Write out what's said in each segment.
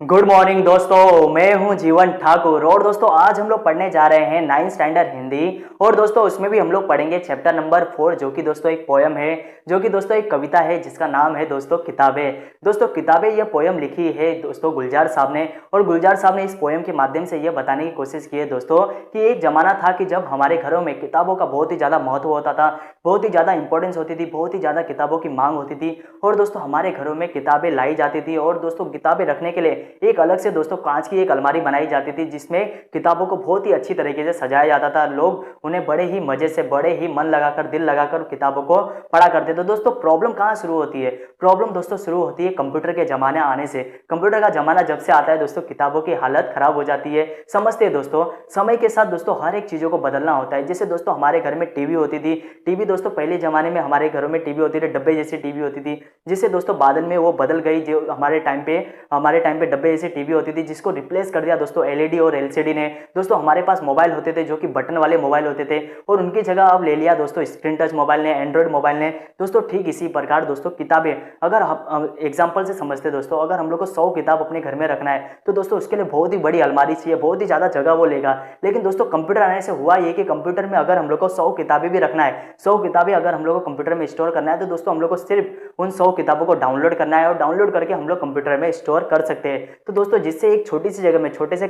Good morning दोस्तों, मैं हूं जीवन ठाकुर। और दोस्तों आज हम लोग पढ़ने जा रहे हैं 9th स्टैंडर्ड हिंदी। और दोस्तों उसमें भी हम लोग पढ़ेंगे चैप्टर नंबर 4, जो कि दोस्तों एक पोयम है, जो कि दोस्तों एक कविता है जिसका नाम है दोस्तों किताबें। दोस्तों किताबें यह पोयम लिखी है दोस्तों गुलजार साहब ने। और गुलजार साहब ने इस पोयम के माध्यम से यह बताने की कोशिश की है दोस्तों कि एक जमाना था कि जब हमारे घरों में किताबों का बहुत ही ज़्यादा महत्व होता था, बहुत ही ज़्यादा इंपॉर्टेंस होती थी, बहुत ही ज़्यादा किताबों की मांग होती थी। और दोस्तों हमारे घरों में किताबें लाई जाती थी। और दोस्तों किताबें रखने के लिए एक अलग से दोस्तों कांच की एक अलमारी बनाई जाती थी, जिसमें किताबों को बहुत ही अच्छी तरीके से सजाया जाता था। लोग उन्हें बड़े ही मजे से, बड़े ही मन लगाकर, दिल लगाकर किताबों को पढ़ा करते थे। दोस्तों प्रॉब्लम कहाँ शुरू होती है? प्रॉब्लम दोस्तों शुरू होती है कंप्यूटर के जमाने आने से। कंप्यूटर का जमाना जब से आता है दोस्तों, किताबों की हालत खराब हो जाती है। समझते हैं दोस्तों, समय के साथ दोस्तों हर एक चीजों को बदलना होता है। जैसे दोस्तों हमारे घर में टीवी होती थी। टीवी दोस्तों पहले जमाने में हमारे घरों में टीवी होती थी, डब्बे जैसी टीवी होती थी, जिससे दोस्तों बाद में वो बदल गई। जो हमारे टाइम पे डब्बे जैसी टीवी होती थी, जिसको रिप्लेस कर दिया दोस्तों एलईडी और एलसीडी ने। दोस्तों हमारे पास मोबाइल होते थे जो कि बटन वाले मोबाइल होते थे, और उनकी जगह अब ले लिया दोस्तों स्क्रीन टच मोबाइल ने, एंड्रॉइड मोबाइल ने। दोस्तों ठीक इसी प्रकार दोस्तों किताबें, अगर हम एग्जाम्पल से समझते दोस्तों, अगर हम लोग को 100 किताब अपने घर में रखना है तो दोस्तों उसके लिए बहुत ही बड़ी अलमारी चाहिए, बहुत ही ज़्यादा जगह वो लेगा। लेकिन दोस्तों कंप्यूटर आने से हुआ ये कि कंप्यूटर में अगर हम लोग को 100 किताबें भी रखना है, 100 किताबें अगर हम लोग को कंप्यूटर में स्टोर करना है, तो दोस्तों हम लोग को सिर्फ उन 100 किताबों को डाउनलोड करना है, और डाउनलोड करके हम लोग कंप्यूटर में स्टोर कर सकते हैं। तो दोस्तों जिससे एक छोटी सी जगह में, छोटे से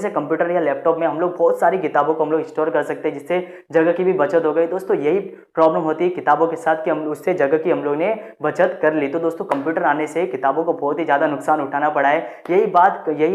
कंप्यूटर या लैपटॉप में हम लोग बहुत सारी किताबों को हम लोग स्टोर कर सकते हैं, जिससे जगह की भी बचत हो गई। दोस्तों यही प्रॉब्लम होती है किताबों के साथ कि हम उससे जगह की हम लोग ने बचत कर ली। तो दोस्तों कंप्यूटर आने से किताबों को बहुत ही ज़्यादा नुकसान उठाना पड़ा है। यही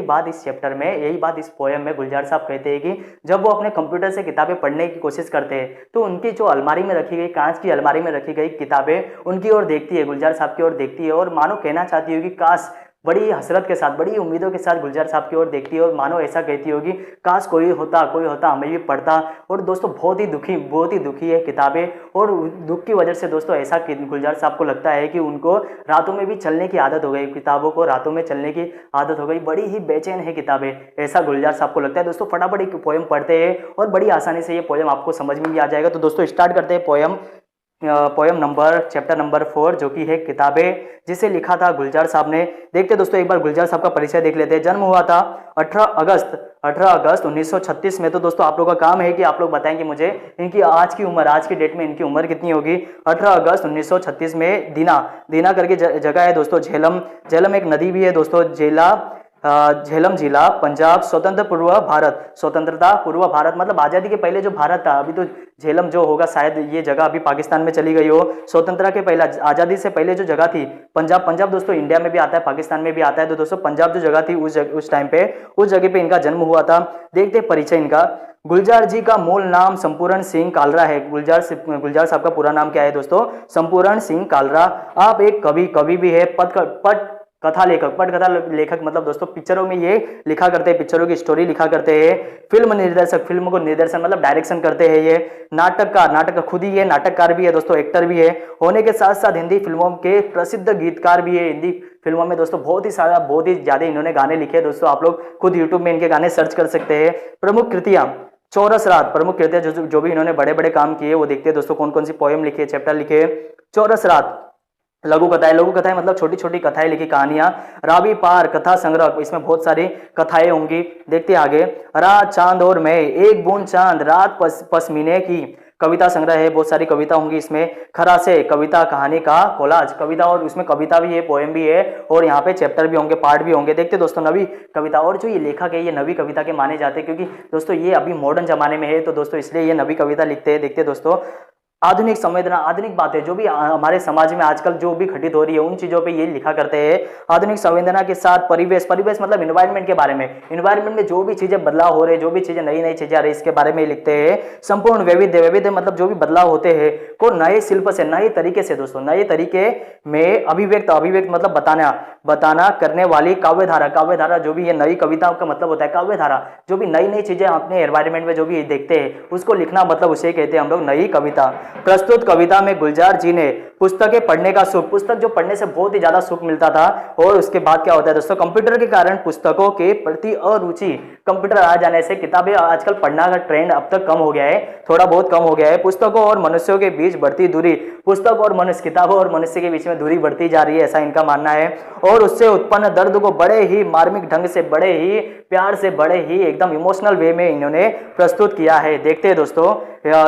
बात इस चैप्टर में, यही बात इस पोयम में गुलजार साहब कहते हैं कि जब वो अपने कंप्यूटर से किताबें पढ़ने की कोशिश करते हैं, तो उनकी जो अलमारी में रखी गई, कांच की अलमारी में रखी गई किताबें उनकी ओर देखती है, गुलजार साहब की ओर देखती है, और मानो कहना चाहती है कि काश, बड़ी हसरत के साथ, बड़ी उम्मीदों के साथ गुलजार साहब की ओर देखती है, और मानो ऐसा कहती होगी काश कोई होता हमें भी पढ़ता। और दोस्तों बहुत ही दुखी है किताबें। और दुख की वजह से दोस्तों ऐसा गुलजार साहब को लगता है कि उनको रातों में भी चलने की आदत हो गई, किताबों को रातों में चलने की आदत हो गई, बड़ी ही बेचैन है किताबें, ऐसा गुलजार साहब को लगता है। दोस्तों फटाफट एक पोयम पढ़ते हैं और बड़ी आसानी से ये पोयम आपको समझ में भी आ जाएगा। तो दोस्तों स्टार्ट करते हैं चैप्टर नंबर 4, जो कि है किताबें, जिसे लिखा था गुलजार साहब ने। देखते दोस्तों एक बार गुलजार साहब का परिचय देख लेते हैं। जन्म हुआ था 18 अगस्त 1936 में। तो दोस्तों आप लोग का काम है कि आप लोग बताएंगे मुझे इनकी आज की डेट में इनकी उम्र कितनी होगी। 18 अगस्त 1936 में दीना करके जगह है दोस्तों, झेलम एक नदी भी है दोस्तों, झेलम जिला, पंजाब, स्वतंत्रता पूर्व भारत मतलब आज़ादी के पहले जो भारत था। अभी तो झेलम जो होगा शायद ये जगह अभी पाकिस्तान में चली गई हो। स्वतंत्रता के पहले, आज़ादी से पहले जो जगह थी पंजाब दोस्तों इंडिया में भी आता है, पाकिस्तान में भी आता है। तो दोस्तों पंजाब जो जगह थी उस टाइम पे, उस जगह पे इनका जन्म हुआ था। देखते परिचय इनका। गुलजार जी का मूल नाम संपूर्ण सिंह कालरा है। गुलजार साहब का पूरा नाम क्या है दोस्तों? संपूर्ण सिंह कालरा। आप एक कवि भी है, पटकथा लेखक मतलब दोस्तों पिक्चरों में ये लिखा करते हैं, पिक्चरों की स्टोरी लिखा करते हैं। फिल्म को निर्देशन मतलब डायरेक्शन करते हैं। ये नाटक खुद ही ये नाटककार भी है दोस्तों, एक्टर भी है। होने के साथ साथ हिंदी फिल्मों के प्रसिद्ध गीतकार भी है। हिंदी फिल्मों में दोस्तों बहुत ही ज्यादा इन्होंने गाने लिखे हैं दोस्तों। आप लोग खुद यूट्यूब में इनके गाने सर्च कर सकते हैं। प्रमुख कृतियां जो भी इन्होंने बड़े बड़े काम किए वो देखते हैं दोस्तों, कौन कौन सी पोयम लिखी है, चैप्टर लिखे। चौरस रात, लघु कथाएं मतलब छोटी छोटी कथाएं लिखी, कहानियां। रावी पार कथा संग्रह, इसमें बहुत सारी कथाएं होंगी। देखते आगे। रात, चांद और मैं, एक बूंद चांद, रात पसमीने की, कविता संग्रह है, बहुत सारी कविता होंगी इसमें। खरासे, कविता कहानी का कोलाज, कविता, और उसमें कविता भी है, पोएम भी है, और यहाँ पे चैप्टर भी होंगे, पार्ट भी होंगे। देखते दोस्तों नवी कविता, और जो ये लेखक है ये नवी कविता के माने जाते हैं, क्योंकि दोस्तों ये अभी मॉडर्न जमाने में है, तो दोस्तों इसलिए ये नवी कविता लिखते हैं। देखते दोस्तों आधुनिक संवेदना, आधुनिक बातें जो भी हमारे समाज में आजकल जो भी घटित हो रही है उन चीजों पे ये लिखा करते हैं। आधुनिक संवेदना के साथ परिवेश मतलब इन्वायरमेंट के बारे में, इन्वायरमेंट में जो भी चीजें बदलाव हो रहे हैं, जो भी चीजें नई चीजें आ रही है, इसके बारे में लिखते हैं। संपूर्ण वैविध्य मतलब जो भी बदलाव होते हैं को नए शिल्प से, नए तरीके से दोस्तों, नए तरीके में अभिव्यक्त मतलब बताना करने वाली काव्यधारा जो भी ये नई कविता का मतलब होता है काव्यधारा। जो भी नई चीजें अपने एनवायरमेंट में जो भी देखते हैं उसको लिखना, मतलब उसे कहते हैं हम लोग नई कविता। प्रस्तुत कविता में गुलजार जी ने पुस्तकें पढ़ने का सुख, पुस्तक जो पढ़ने से बहुत ही ज्यादा सुख मिलता था। और उसके बाद क्या होता है दोस्तों, कंप्यूटर के कारण पुस्तकों के प्रति अरुचि, कंप्यूटर आ जाने से किताबें आजकल पढ़ना का ट्रेंड अब तक कम हो गया है, थोड़ा बहुत कम हो गया है। पुस्तकों और मनुष्यों के बीच बढ़ती दूरी, पुस्तक और मनुष्य, किताबों और मनुष्य के बीच में दूरी बढ़ती जा रही है, ऐसा इनका मानना है। और उससे उत्पन्न दर्द को बड़े ही मार्मिक ढंग से, बड़े ही प्यार से, बड़े ही एकदम इमोशनल वे में इन्होंने प्रस्तुत किया है। देखते हैं दोस्तों,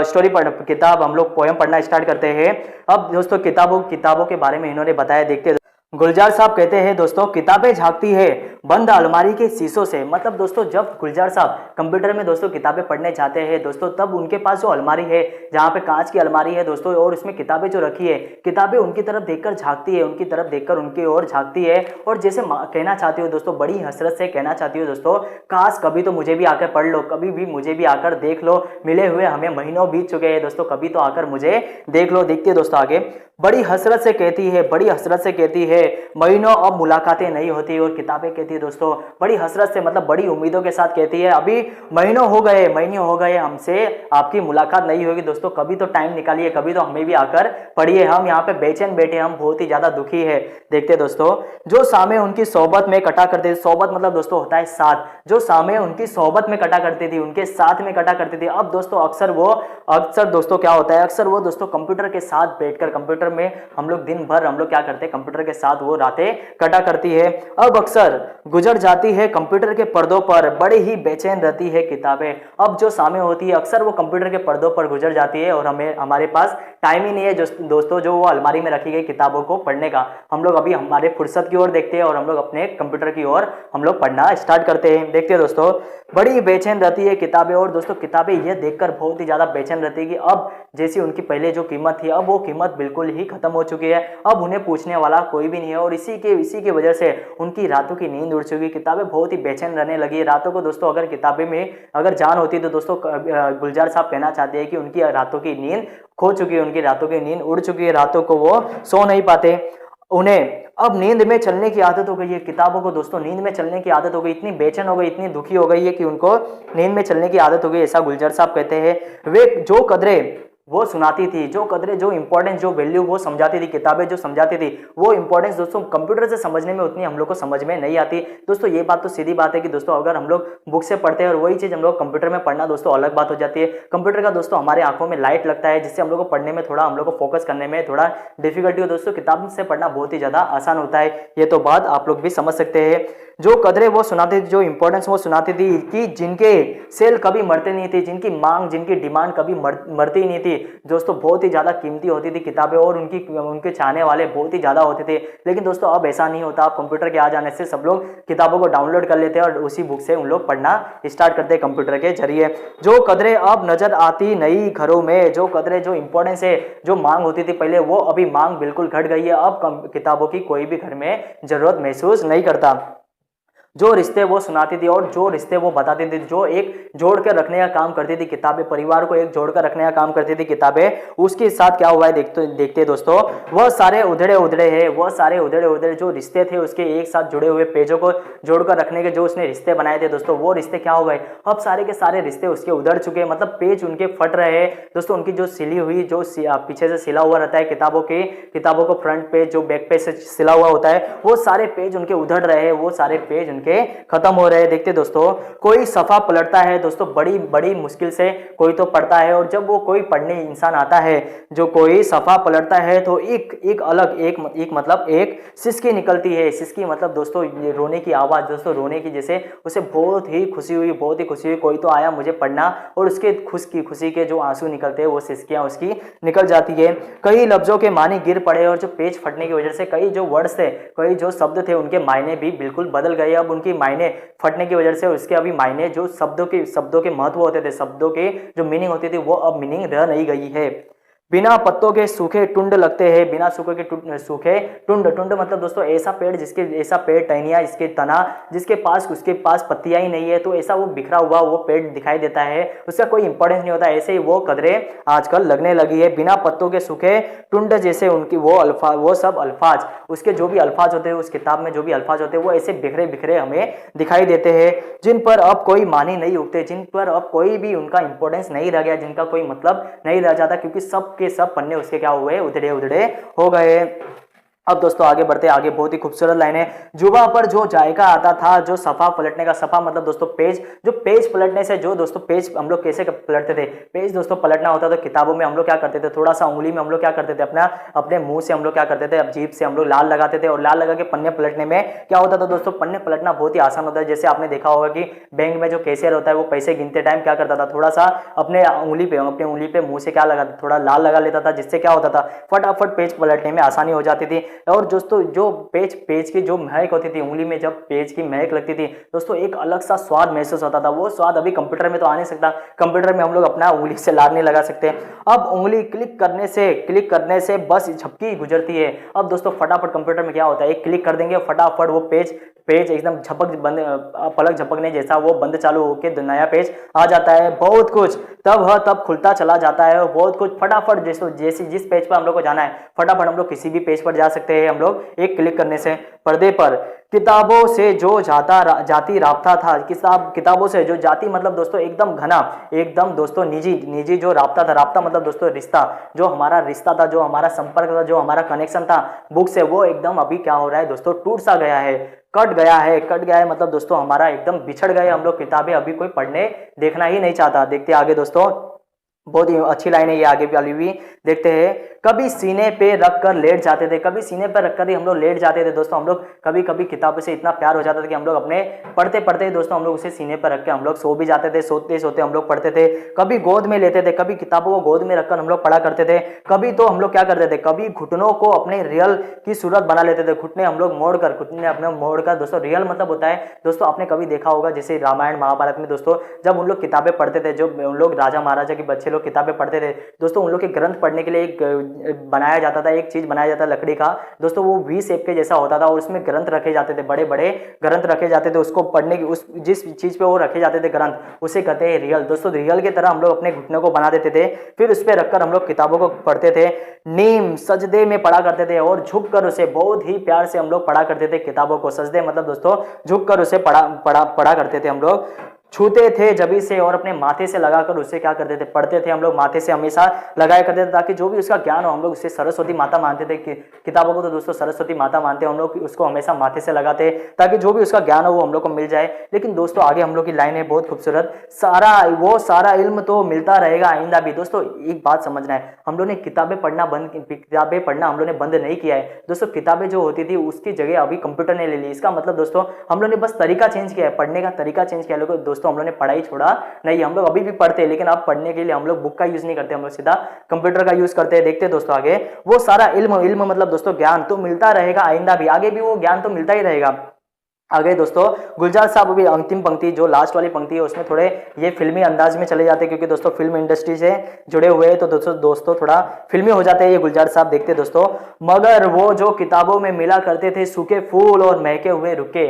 स्टोरी किताब हम लोग पोयम पढ़ना स्टार्ट करते हैं। अब दोस्तों किताबों के बारे में इन्होंने बताया, देखते हैं। गुलजार साहब कहते हैं दोस्तों, किताबें झांकती है बंद अलमारी के शीशों से। मतलब दोस्तों जब गुलजार साहब कंप्यूटर में दोस्तों किताबें पढ़ने जाते हैं दोस्तों, तब उनके पास जो अलमारी है, जहाँ पे कांच की अलमारी है दोस्तों, और उसमें किताबें जो रखी है, किताबें उनकी तरफ देखकर झांकती है, उनकी तरफ देखकर उनकी ओर झांकती है। और जैसे कहना चाहती हो दोस्तों, बड़ी हसरत से कहना चाहती हो दोस्तों, काश कभी तो मुझे भी आकर पढ़ लो, कभी भी मुझे भी आकर देख लो, मिले हुए हमें महीनों बीत चुके हैं दोस्तों, कभी तो आकर मुझे देख लो। देखते दोस्तों आगे, बड़ी हसरत से कहती है, बड़ी हसरत से कहती है, महीनों अब मुलाकातें नहीं होती। और किताबें कहती है दोस्तों, बड़ी हसरत से मतलब बड़ी उम्मीदों के साथ कहती है, अभी महीनों हो गए हमसे आपकी मुलाकात नहीं होगी दोस्तों, कभी तो टाइम निकालिए, कभी तो हमें भी आकर पढ़िए, हम यहाँ पे बेचैन बैठे, हम बहुत ही ज्यादा दुखी है। देखते दोस्तों, जो सामे उनकी सोहबत में कटा करते थे, सोहबत मतलब दोस्तों होता है साथ, जो सामे उनकी सोहबत में कटा करती थी, उनके साथ में कटा करती थी, अब दोस्तों अक्सर दोस्तों क्या होता है, अक्सर वो दोस्तों कंप्यूटर के साथ बैठकर, कंप्यूटर में हम लोग दिन भर हम लोग क्या करते हैं, कंप्यूटर के साथ वो रातें कटा करती है। अब अक्सर गुजर जाती है कंप्यूटर के पर्दों पर, बड़ी ही बेचैन रहती है किताबें। अब जो सामने होती है अक्सर वो कंप्यूटर के पर्दों पर गुजर जाती है, और हमारे पास टाइम ही नहीं है दोस्तों जो वो अलमारी में रखी गई किताबों को पढ़ने का। हम लोग अभी हमारे फुर्सत की ओर देखते हैं और हम लोग अपने कंप्यूटर की ओर हम लोग पढ़ना स्टार्ट करते हैं। देखते हैं दोस्तों, बड़ी बेचैन रहती है किताबें। और दोस्तों किताबें यह देखकर बहुत ही ज्यादा बेचैन रहती है कि अब जैसी उनकी पहले जो कीमत थी, अब वो कीमत बिल्कुल ही खत्म हो चुकी है, अब उन्हें पूछने वाला कोई भी नहीं है। और इसी की वजह से उनकी रातों की नींद उड़ चुकी, किताबें बहुत ही बेचैन रहने लगी रातों को दोस्तों। अगर किताबें में अगर जान होती तो दोस्तों गुलजार साहब कहना चाहते हैं कि उनकी रातों की नींद खो चुकी है, उनकी रातों की नींद उड़ चुकी है, रातों को वो सो नहीं पाते। उन्हें अब नींद में चलने की आदत हो गई है, किताबों को दोस्तों नींद में चलने की आदत हो गई, इतनी बेचैन हो गई, इतनी दुखी हो गई है कि उनको नींद में चलने की आदत हो गई, ऐसा गुलजार साहब कहते हैं। वे जो कदरें वो सुनाती थी, जो कदरें, जो इंपॉर्टेंस, जो वैल्यू वो समझाती थी, किताबें जो समझाती थी, वो इंपॉर्टेंस दोस्तों कंप्यूटर से समझने में उतनी हम लोग को समझ में नहीं आती दोस्तों। ये बात तो सीधी बात है कि दोस्तों अगर हम लोग बुक से पढ़ते हैं और वही चीज हम लोग कंप्यूटर में पढ़ना दोस्तों अलग बात हो जाती है। कंप्यूटर का दोस्तों हमारे आंखों में लाइट लगता है, जिससे हम लोग को पढ़ने में थोड़ा, हम लोग को फोकस करने में थोड़ा डिफिकल्टी हो दोस्तों। किताब से पढ़ना बहुत ही ज्यादा आसान होता है, ये तो बात आप लोग भी समझ सकते हैं। जो कदरें वो सुनाती थी, जो इंपॉर्टेंस वो सुनाती थी कि जिनके सेल कभी मरते नहीं थे, जिनकी मांग, जिनकी डिमांड कभी मरती नहीं थी दोस्तों, बहुत ही ज्यादा कीमती होती थी किताबें, और उनके चाहने वाले बहुत ही ज्यादा होते थे। लेकिन दोस्तों अब ऐसा नहीं होता, अब कंप्यूटर के आ जाने से सब लोग किताबों को डाउनलोड कर लेते हैं और उसी बुक से उन लोग पढ़ना स्टार्ट करते हैं कंप्यूटर के जरिए। जो कदरें अब नजर आती नई घरों में, जो कदरें, जो इंपॉर्टेंस है, जो मांग होती थी पहले, वो अभी मांग बिल्कुल घट गई है। अब किताबों की कोई भी घर में जरूरत महसूस नहीं करता। जो रिश्ते वो सुनाती थी और जो रिश्ते वो बताती थी, जो एक जोड़ कर रखने का काम करती थी किताबें, परिवार को एक जोड़ कर रखने का काम करती थी किताबें, उसके साथ क्या हुआ है देखते दोस्तों। वह सारे उधड़े हैं, वह सारे उधड़े जो रिश्ते थे उसके एक साथ जुड़े हुए पेजों को जोड़कर रखने के जो उसने रिश्ते बनाए थे दोस्तों, वो रिश्ते क्या हो गए, अब सारे के सारे रिश्ते उसके उधड़ चुके हैं। मतलब पेज उनके फट रहे हैं दोस्तों, उनकी जो सिली हुई, जो पीछे से सिला हुआ रहता है किताबों को फ्रंट पेज, जो बैक पेज से सिला हुआ होता है, वो सारे पेज उनके उधड़ रहे हैं, वो सारे पेज उनके खत्म हो रहे हैं। देखते दोस्तों, कोई सफा पलटता है दोस्तों, बड़ी बड़ी मुश्किल से कोई तो पढ़ता है, और जब वो कोई पढ़ने इंसान आता है, जो कोई सफा पलटता है तो एक मतलब एक सिसकी निकलती है। सिसकी मतलब दोस्तों ये रोने की आवाज दोस्तों, रोने की, जैसे उसे बहुत ही खुशी हुई, कोई तो आया मुझे पढ़ना, और उसके खुशी के जो आंसू निकलते हैं, वो सिसकियां उसकी निकल जाती है। कई लफ्जों के मानी गिर पड़े, और जो पेज फटने की वजह से कई जो वर्ड्स थे, कई जो शब्द थे, उनके मायने भी बिल्कुल बदल गए। अब उनकी मायने फटने की वजह से उसके अभी मायने, जो शब्दों के महत्व होते थे, शब्दों के जो मीनिंग होती थी, वो अब मीनिंग रह नहीं गई है। बिना पत्तों के सूखे टुंड लगते हैं, बिना सूखे के सूखे टुंड मतलब दोस्तों ऐसा पेड़ टहनिया, इसके तना, उसके पास पत्तियां ही नहीं है, तो ऐसा वो बिखरा हुआ वो पेड़ दिखाई देता है, उसका कोई इंपॉर्टेंस नहीं होता। ऐसे ही वो कदरें आजकल लगने लगी है। बिना पत्तों के सूखे टुंड जैसे उनकी वो सब अल्फाज, उसके जो भी अल्फाज होते हैं, उस किताब में जो भी अल्फाज होते हैं, वो ऐसे बिखरे बिखरे हमें दिखाई देते हैं, जिन पर अब कोई मानी नहीं उगते, जिन पर अब कोई भी उनका इंपॉर्टेंस नहीं रह गया, जिनका कोई मतलब नहीं रह जाता, क्योंकि सब सबके सब पन्ने उसके क्या हुए, उधड़े उधड़े हो गए। अब दोस्तों आगे बढ़ते आगे, बहुत ही खूबसूरत लाइन है। जुबा पर जो जायका आता था, जो सफा पलटने का, सफा मतलब दोस्तों पेज, जो पेज पलटने से, जो दोस्तों पेज हम लोग कैसे पलटते थे, पेज दोस्तों पलटना होता था किताबों में, हम लोग क्या करते थे, थोड़ा सा उंगली में हम लोग क्या करते थे, अपना अपने मुंह से हम लोग क्या करते थे, अब जीभ से हम लोग लाल लगाते थे, और लाल लगा के पन्ने पलटने में क्या होता था दोस्तों, पन्ने पलटना बहुत ही आसान होता है। जैसे आपने देखा होगा कि बैंक में जो कैशियर होता है वो पैसे गिनते टाइम क्या करता था, थोड़ा सा अपने उंगली पे मुंह से क्या लगा, थोड़ा लाल लगा लेता था, जिससे क्या होता था, फटाफट पेज पलटने में आसानी हो जाती थी। और दोस्तों जो पेज की जो महक होती थी, उंगली में जब पेज की महक लगती थी दोस्तों, एक अलग सा स्वाद महसूस होता था। वो स्वाद अभी कंप्यूटर में तो आ नहीं सकता, कंप्यूटर में हम लोग अपना उंगली से लार नहीं लगा सकते। अब उंगली क्लिक करने से बस झपकी गुजरती है। अब दोस्तों फटाफट कंप्यूटर में क्या होता है, एक क्लिक कर देंगे, फटाफट वो पेज एकदम झपक बंद, पलक झपकने जैसा वो बंद चालू होके नया पेज आ जाता है। बहुत कुछ तब खुलता चला जाता है, और बहुत कुछ फटाफट जैसे जिस पेज पर हम लोग को जाना है, फटाफट हम लोग किसी भी पेज पर जा सकते हैं, हम लोग एक क्लिक करने से। पर्दे पर किताबों से जो जाती राब्ता था, किताबों से जो जाती मतलब दोस्तों एकदम घना, एकदम दोस्तों निजी जो राब्ता था, राब्ता मतलब दोस्तों रिश्ता, जो हमारा रिश्ता था, जो हमारा संपर्क था, जो हमारा कनेक्शन था बुक से, वो एकदम अभी क्या हो रहा है दोस्तों, टूट सा गया है, कट गया है मतलब दोस्तों हमारा एकदम बिछड़ गए हम लोग। किताबें अभी कोई पढ़ने देखना ही नहीं चाहता। देखते आगे दोस्तों, बहुत ही अच्छी लाइन है ये आगे वाली भी, देखते हैं। कभी सीने पे रख कर लेट जाते थे, कभी सीने पे रख कर ही हम लोग लेट जाते थे दोस्तों। हम लोग कभी कभी किताबों से इतना प्यार हो जाता था कि हम लोग अपने पढ़ते पढ़ते ही दोस्तों हम लोग उसे सीने पर रख के हम लोग सो भी जाते थे, सोते सोते हम लोग पढ़ते थे। कभी गोद में लेते थे, कभी किताबों को गोद में रखकर हम लोग पढ़ा करते थे। कभी तो हम लोग क्या करते थे, कभी घुटनों को अपने रियल की सूरत बना लेते थे, घुटने हम लोग मोड़कर, घुटने अपने मोड़कर दोस्तों, रियल मतलब होता है दोस्तों, आपने कभी देखा होगा जैसे रामायण महाभारत में दोस्तों, जब उन लोग किताबें पढ़ते थे, जो उन लोग राजा महाराजा के बच्चे लोग किताबें पढ़ते थे दोस्तों, उन लोग के ग्रंथ पढ़ने के लिए एक बनाया जाता था, एक चीज बनाया जाता था लकड़ी का दोस्तों, वो वी शेप के जैसा होता था, और उसमें ग्रंथ रखे जाते थे, बड़े बड़े ग्रंथ रखे जाते थे। उसको पढ़ने की, उस जिस चीज पे वो रखे जाते थे ग्रंथ, उसे कहते हैं रियल दोस्तों। रियल की तरह हम लोग अपने घुटने को बना देते थे, फिर उस पर रखकर हम लोग किताबों को पढ़ते थे। नीम सजदे में पढ़ा करते थे, और झुक कर उसे बहुत ही प्यार से हम लोग पढ़ा करते थे किताबों को। सजदे मतलब दोस्तों झुक कर उसे पढ़ा करते थे हम लोग। छूते थे जबी से, और अपने माथे से लगाकर उसे क्या करते थे, पढ़ते थे हम लोग, माथे से हमेशा लगाया करते थे, ताकि जो भी उसका ज्ञान हो, हम लोग उसे सरस्वती माता मानते थे कि किताबों को तो दोस्तों सरस्वती माता मानते हैं हम लोग, उसको हमेशा माथे से लगाते, ताकि जो भी उसका ज्ञान हो वो हम लोग को मिल जाए। लेकिन दोस्तों आगे हम लोग की लाइन है बहुत खूबसूरत, सारा इल्म तो मिलता रहेगा आइंदा भी। दोस्तों एक बात समझना है, हम लोग ने किताबें पढ़ना हम लोग ने बंद नहीं किया है दोस्तों। किताबें जो होती थी उसकी जगह अभी कंप्यूटर ने ले ली। इसका मतलब दोस्तों हम लोग ने बस तरीका चेंज किया है, पढ़ने का तरीका चेंज किया है दोस्तों। हम लोग ने पढ़ाई छोड़ा नहीं, हम लोग अभी भी पढ़ते हैं, लेकिन अब पढ़ने के लिए हम लोग बुक का यूज नहीं करते, हम लोग सीधा कंप्यूटर का यूज करते हैं। देखते हैं दोस्तों आगे, वो सारा इल्म मतलब दोस्तों ज्ञान तो मिलता रहेगा आइंदा भी, आगे भी वो ज्ञान तो मिलता ही रहेगा। आगे दोस्तों गुलजार साहब अभी अंतिम पंक्ति, जो लास्ट वाली पंक्ति है, उसमें थोड़े ये फिल्मी अंदाज में चले जाते हैं, क्योंकि दोस्तों फिल्म इंडस्ट्री से जुड़े हुए हैं, तो दोस्तों थोड़ा फिल्मी हो जाते हैं ये गुलजार साहब। देखते दोस्तों, मगर वो जो किताबों में मिला करते थे सूखे फूल और महके हुए रुके।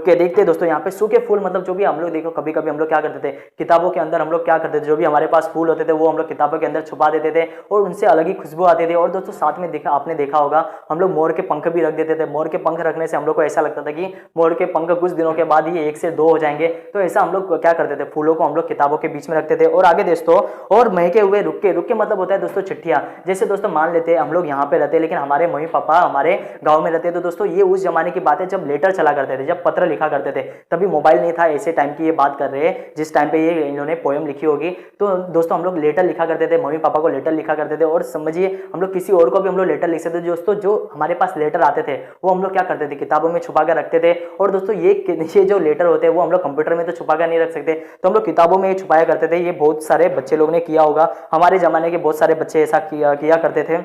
देखते दोस्तों यहाँ पे सूखे फूल मतलब जो भी हम लोग देखो, कभी कभी हम लोग क्या करते थे, किताबों के अंदर हम लोग क्या करते थे, जो भी हमारे पास फूल होते थे वो हम लोग किताबों के अंदर छुपा देते थे, और उनसे अलग ही खुशबू आती थी। और दोस्तों साथ में आपने देखा होगा, हम लोग मोर के पंख भी रख देते थे। मोर के पंख रखने से हम लोग को ऐसा लगता था कि मोर के पंख कुछ दिनों के बाद ही 1 से 2 हो जाएंगे, तो ऐसा हम लोग क्या करते थे, फूलों को हम लोग किताबों के बीच में रखते थे। और आगे दोस्तों, और महके हुए रुके मतलब होता है दोस्तों चिट्ठियां। जैसे दोस्तों मान लेते हैं हम लोग यहाँ पे रहते हैं, लेकिन हमारे मम्मी पापा हमारे गाँव में रहते हैं, तो दोस्तों ये उस जमाने की बात है जब लेटर चला करते थे, जब पत्र लिखा करते थे, तभी मोबाइल नहीं था। ऐसे टाइम की ये बात कर रहे हैं जिस टाइम पे ये इन्होंने पोएम लिखी होगी। तो दोस्तों हम लोग लेटर लिखा करते थे, मम्मी पापा को लेटर लिखा करते थे, और समझिए हम लोग किसी और को भी हम लोग लेटर लिख सकते थे। दोस्तों जो हमारे पास लेटर आते थे वो हम लोग क्या करते थे, किताबों में छुपा कर रखते थे। और दोस्तों ये जो लेटर होते हैं वो हम लोग कंप्यूटर में तो छुपा कर नहीं रख सकते, तो हम लोग किताबों में छुपाया करते थे। ये बहुत सारे बच्चे लोग ने किया होगा, हमारे जमाने के बहुत सारे बच्चे ऐसा किया करते थे।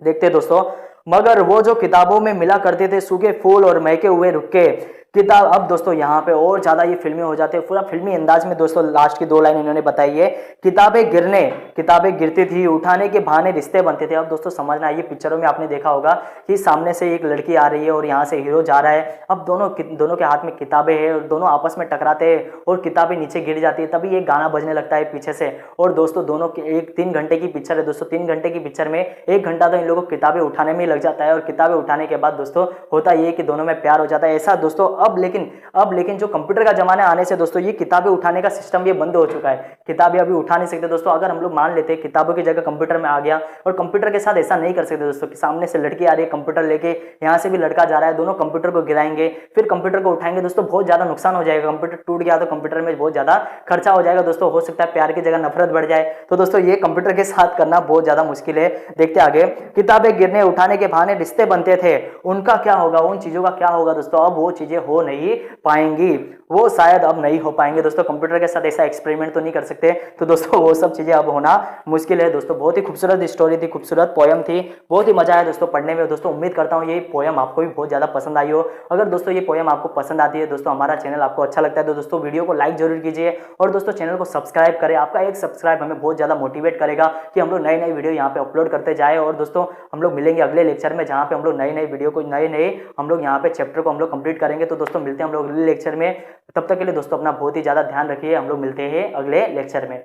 देखते दोस्तों, मगर वो जो किताबों में मिला करते थे सूखे फूल और महके हुए रुके किताब। अब दोस्तों यहाँ पे और ज्यादा ये फिल्मी हो जाते हैं, पूरा फिल्मी अंदाज में दोस्तों लास्ट की 2 लाइन इन्होंने बताई है। किताबें गिरती थी, उठाने के बहाने रिश्ते बनते थे। अब दोस्तों समझना, ये पिक्चरों में आपने देखा होगा कि सामने से एक लड़की आ रही है और यहाँ से हीरो जा रहा है। अब दोनों के हाथ में किताबें हैं, और दोनों आपस में टकराते हैं और किताबें नीचे गिर जाती है, तभी एक गाना बजने लगता है पीछे से। और दोस्तों दोनों की एक 3 घंटे की पिक्चर है दोस्तों, 3 घंटे की पिक्चर में 1 घंटा तो इन लोगों को किताबें उठाने में ही लग जाता है, और किताबें उठाने के बाद दोस्तों होता ये कि दोनों में प्यार हो जाता है। ऐसा दोस्तों अब लेकिन जो कंप्यूटर का जमाना आने से दोस्तों ये किताबें उठाने का सिस्टम ये बंद हो चुका है। किताबें अभी उठा नहीं सकते दोस्तों। अगर हम लोग मान लेते हैं किताबों की जगह कंप्यूटर में आ गया, और कंप्यूटर के साथ ऐसा नहीं कर सकते दोस्तों कि सामने से लड़की आ रही है कंप्यूटर लेके, यहाँ से भी लड़का जा रहा है, दोनों कंप्यूटर को गिराएंगे, फिर कंप्यूटर को उठाएंगे दोस्तों, बहुत ज्यादा नुकसान हो जाएगा। कंप्यूटर टूट गया तो कंप्यूटर में बहुत ज्यादा खर्चा हो जाएगा दोस्तों, हो सकता है प्यार की जगह नफरत बढ़ जाए। तो दोस्तों ये कंप्यूटर के साथ करना बहुत ज्यादा मुश्किल है। देखते आगे, किताबें गिरने उठाने के बहाने रिश्ते बनते थे, उनका क्या होगा, उन चीजों का क्या होगा दोस्तों, अब वो चीजें हो नहीं पाएंगी, वो शायद अब नहीं हो पाएंगे दोस्तों। कंप्यूटर के साथ ऐसा एक्सपेरिमेंट तो नहीं कर सकते, तो दोस्तों वो सब चीजें अब होना मुश्किल है दोस्तों। बहुत ही खूबसूरत स्टोरी थी, खूबसूरत पोयम थी, बहुत ही मजा आया दोस्तों पढ़ने में दोस्तों। उम्मीद करता हूँ ये पोयम आपको भी बहुत ज्यादा पसंद आई हो। अगर दोस्तों ये पोयम आपको पसंद आती है दोस्तों, हमारा चैनल आपको अच्छा लगता है तो दोस्तों वीडियो को लाइक जरूर कीजिए, और दोस्तों चैनल को सब्सक्राइब करें। आपका एक सब्सक्राइब हमें बहुत ज्यादा मोटिवेट करेगा कि हम लोग नई नई वीडियो यहाँ पे अपलोड करते जाए। और दोस्तों हम लोग मिलेंगे अगले लेक्चर में, जहाँ पे हम लोग नई नई वीडियो को नए हम लोग यहाँ पे चैप्टर को हम लोग कंप्लीट करेंगे। तो दोस्तों मिलते हैं हम लोग अगले लेक्चर में, तब तक के लिए दोस्तों अपना बहुत ही ज्यादा ध्यान रखिए। हम लोग मिलते हैं अगले लेक्चर में।